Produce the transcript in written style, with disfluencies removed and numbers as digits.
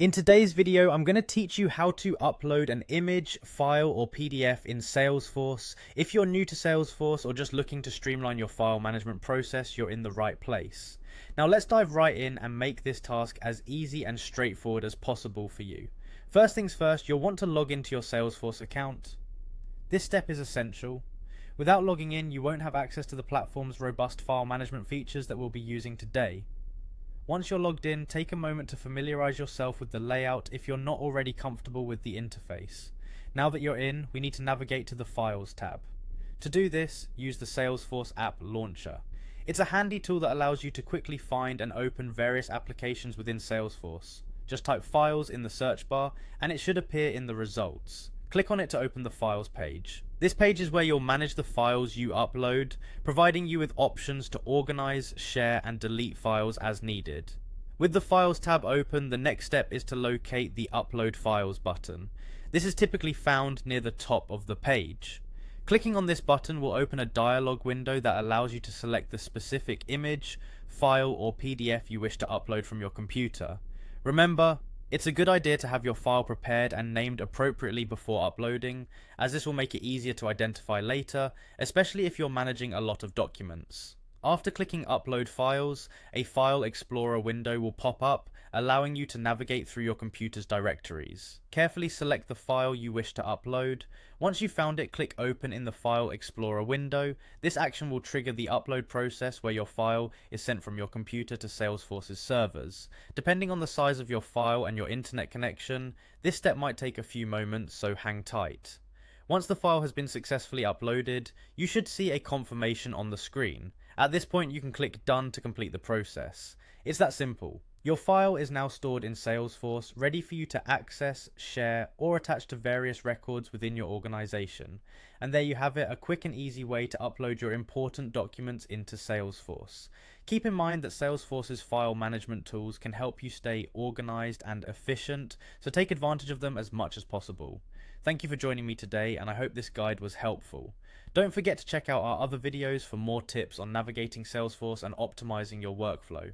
In today's video, I'm going to teach you how to upload an image, file, or PDF in Salesforce. If you're new to Salesforce or just looking to streamline your file management process, you're in the right place. Now let's dive right in and make this task as easy and straightforward as possible for you. First things first, you'll want to log into your Salesforce account. This step is essential. Without logging in, you won't have access to the platform's robust file management features that we'll be using today. Once you're logged in, take a moment to familiarize yourself with the layout if you're not already comfortable with the interface. Now that you're in, we need to navigate to the Files tab. To do this, use the Salesforce App Launcher. It's a handy tool that allows you to quickly find and open various applications within Salesforce. Just type Files in the search bar and it should appear in the results. Click on it to open the Files page. This page is where you'll manage the files you upload, providing you with options to organize, share, and delete files as needed. With the Files tab open, the next step is to locate the Upload Files button. This is typically found near the top of the page. Clicking on this button will open a dialog window that allows you to select the specific image, file, or PDF you wish to upload from your computer. Remember, it's a good idea to have your file prepared and named appropriately before uploading, as this will make it easier to identify later, especially if you're managing a lot of documents. After clicking Upload Files, a File Explorer window will pop up, allowing you to navigate through your computer's directories. Carefully select the file you wish to upload. Once you've found it, click Open in the File Explorer window. This action will trigger the upload process where your file is sent from your computer to Salesforce's servers. Depending on the size of your file and your internet connection, this step might take a few moments, so hang tight. Once the file has been successfully uploaded, you should see a confirmation on the screen. At this point, you can click Done to complete the process. It's that simple. Your file is now stored in Salesforce, ready for you to access, share, or attach to various records within your organization. And there you have it, a quick and easy way to upload your important documents into Salesforce. Keep in mind that Salesforce's file management tools can help you stay organized and efficient, so take advantage of them as much as possible. Thank you for joining me today, and I hope this guide was helpful. Don't forget to check out our other videos for more tips on navigating Salesforce and optimizing your workflow.